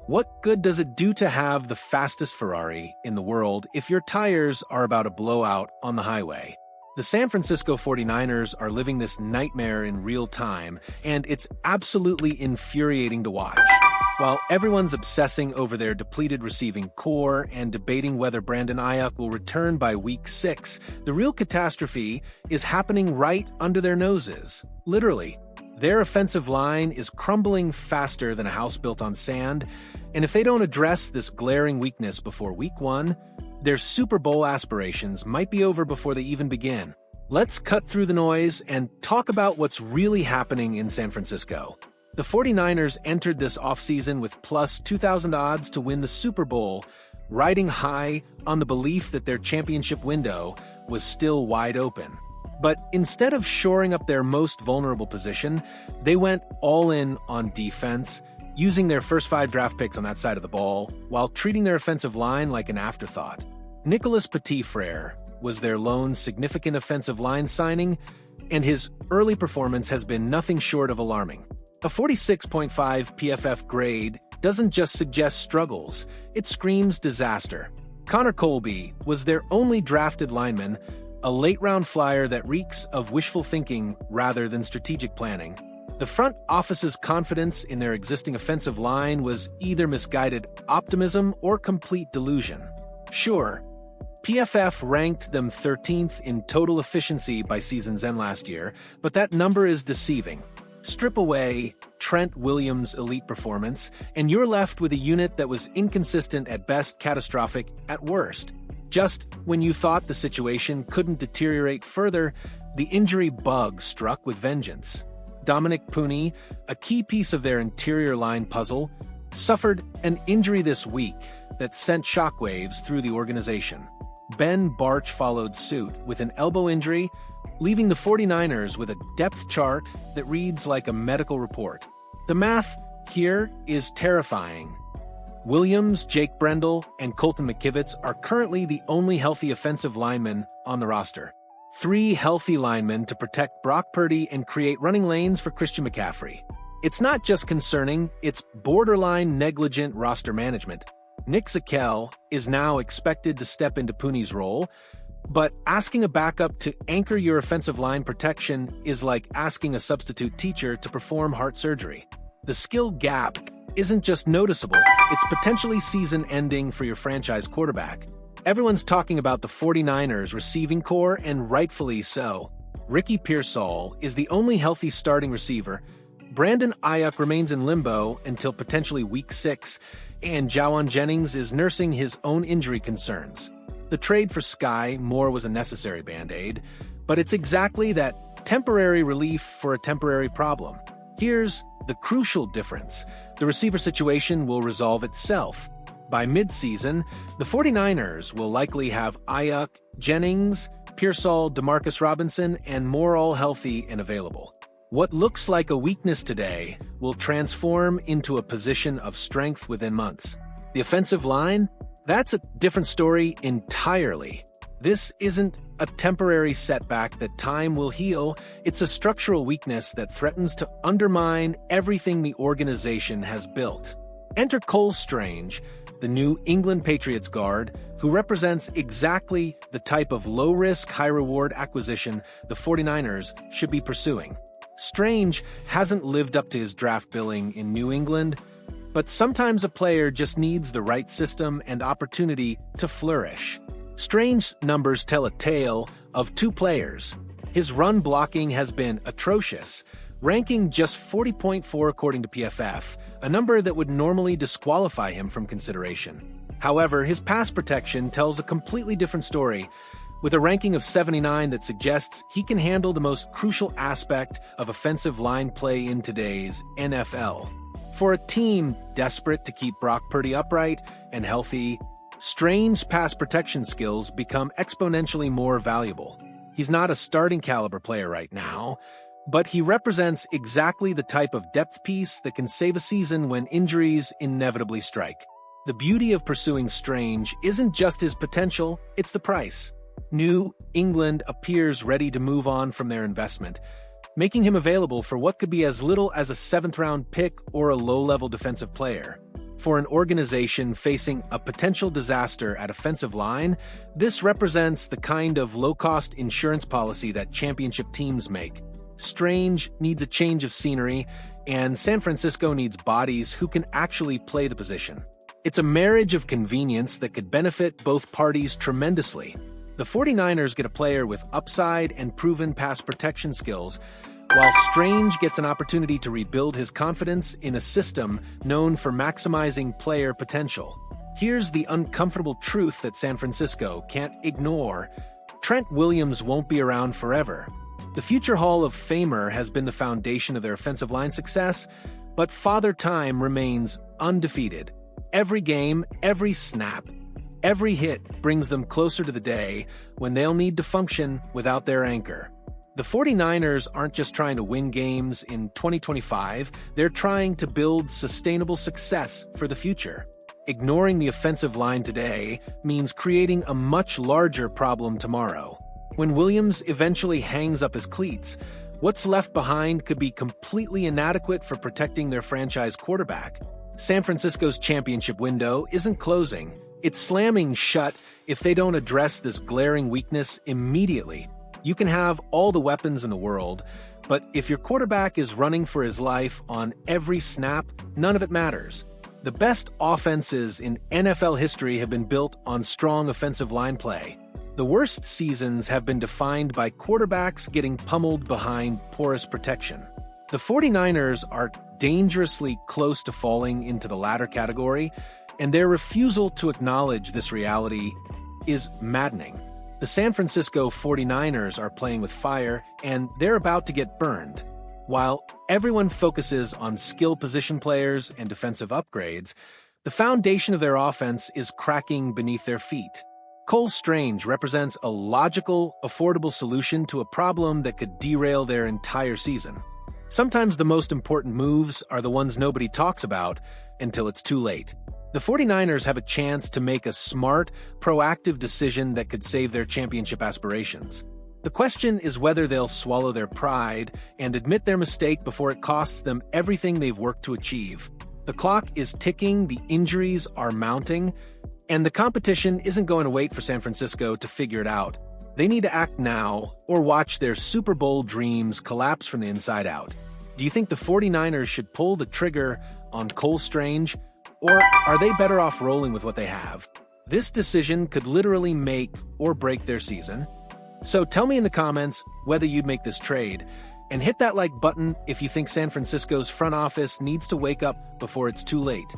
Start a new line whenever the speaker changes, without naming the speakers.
What good does it do to have the fastest Ferrari in the world if your tires are about to blow out on the highway? The San Francisco 49ers are living this nightmare in real time, and it's absolutely infuriating to watch. While everyone's obsessing over their depleted receiving core and debating whether Brandon Ayuk will return by Week 6, the real catastrophe is happening right under their noses. Literally. Their offensive line is crumbling faster than a house built on sand, and if they don't address this glaring weakness before Week 1, their Super Bowl aspirations might be over before they even begin. Let's cut through the noise and talk about what's really happening in San Francisco. The 49ers entered this offseason with plus 2,000 odds to win the Super Bowl, riding high on the belief that their championship window was still wide open. But instead of shoring up their most vulnerable position, they went all in on defense, using their first 5 draft picks on that side of the ball, while treating their offensive line like an afterthought. Nicholas Petit-Frere was their lone significant offensive line signing, and his early performance has been nothing short of alarming. A 46.5 PFF grade doesn't just suggest struggles, it screams disaster. Connor Colby was their only drafted lineman, a late-round flyer that reeks of wishful thinking rather than strategic planning. The front office's confidence in their existing offensive line was either misguided optimism or complete delusion. Sure, PFF ranked them 13th in total efficiency by season's end last year, but that number is deceiving. Strip away Trent Williams' elite performance, and you're left with a unit that was inconsistent at best, catastrophic at worst. Just when you thought the situation couldn't deteriorate further, the injury bug struck with vengeance. Dominic Pooney, a key piece of their interior line puzzle, suffered an injury this week that sent shockwaves through the organization. Ben Barch followed suit with an elbow injury, leaving the 49ers with a depth chart that reads like a medical report. The math here is terrifying. Williams, Jake Brendel, and Colton McKivitz are currently the only healthy offensive linemen on the roster. 3 healthy linemen to protect Brock Purdy and create running lanes for Christian McCaffrey. It's not just concerning, it's borderline negligent roster management. Nick Zakelj is now expected to step into Pooney's role, but asking a backup to anchor your offensive line protection is like asking a substitute teacher to perform heart surgery. The skill gap isn't just noticeable, it's potentially season-ending for your franchise quarterback. Everyone's talking about the 49ers receiving core, and rightfully so. Ricky Pearsall is the only healthy starting receiver. Brandon Ayuk remains in limbo until potentially Week 6, and Jawan Jennings is nursing his own injury concerns. The trade for Sky Moore was a necessary band-aid, but it's exactly that temporary relief for a temporary problem. Here's the crucial difference. The receiver situation will resolve itself. By mid-season, the 49ers will likely have Ayuk, Jennings, Pearsall, Demarcus Robinson, and Moore all healthy and available. What looks like a weakness today will transform into a position of strength within months. The offensive line? That's a different story entirely. This isn't a temporary setback that time will heal, it's a structural weakness that threatens to undermine everything the organization has built. Enter Cole Strange, the New England Patriots guard, who represents exactly the type of low-risk, high-reward acquisition the 49ers should be pursuing. Strange hasn't lived up to his draft billing in New England, but sometimes a player just needs the right system and opportunity to flourish. Strange's numbers tell a tale of 2 players. His run blocking has been atrocious, ranking just 40.4 according to PFF, a number that would normally disqualify him from consideration. However, his pass protection tells a completely different story, with a ranking of 79 that suggests he can handle the most crucial aspect of offensive line play in today's NFL. For a team desperate to keep Brock Purdy upright and healthy, Strange's pass protection skills become exponentially more valuable. He's not a starting caliber player right now, but he represents exactly the type of depth piece that can save a season when injuries inevitably strike. The beauty of pursuing Strange isn't just his potential, it's the price. New England appears ready to move on from their investment, making him available for what could be as little as a 7th-round pick or a low-level defensive player. For an organization facing a potential disaster at offensive line, this represents the kind of low-cost insurance policy that championship teams make. Strange needs a change of scenery, and San Francisco needs bodies who can actually play the position. It's a marriage of convenience that could benefit both parties tremendously. The 49ers get a player with upside and proven pass protection skills, while Strange gets an opportunity to rebuild his confidence in a system known for maximizing player potential. Here's the uncomfortable truth that San Francisco can't ignore. Trent Williams won't be around forever. The future Hall of Famer has been the foundation of their offensive line success, but Father Time remains undefeated. Every game, every snap, every hit brings them closer to the day when they'll need to function without their anchor. The 49ers aren't just trying to win games in 2025, they're trying to build sustainable success for the future. Ignoring the offensive line today means creating a much larger problem tomorrow. When Williams eventually hangs up his cleats, what's left behind could be completely inadequate for protecting their franchise quarterback. San Francisco's championship window isn't closing. It's slamming shut if they don't address this glaring weakness immediately. You can have all the weapons in the world, but if your quarterback is running for his life on every snap, none of it matters. The best offenses in NFL history have been built on strong offensive line play. The worst seasons have been defined by quarterbacks getting pummeled behind porous protection. The 49ers are dangerously close to falling into the latter category, and their refusal to acknowledge this reality is maddening. The San Francisco 49ers are playing with fire, and they're about to get burned. While everyone focuses on skill position players and defensive upgrades, the foundation of their offense is cracking beneath their feet. Cole Strange represents a logical, affordable solution to a problem that could derail their entire season. Sometimes the most important moves are the ones nobody talks about until it's too late. The 49ers have a chance to make a smart, proactive decision that could save their championship aspirations. The question is whether they'll swallow their pride and admit their mistake before it costs them everything they've worked to achieve. The clock is ticking, the injuries are mounting, and the competition isn't going to wait for San Francisco to figure it out. They need to act now or watch their Super Bowl dreams collapse from the inside out. Do you think the 49ers should pull the trigger on Cole Strange, or are they better off rolling with what they have? This decision could literally make or break their season. So tell me in the comments whether you'd make this trade, and hit that like button if you think San Francisco's front office needs to wake up before it's too late.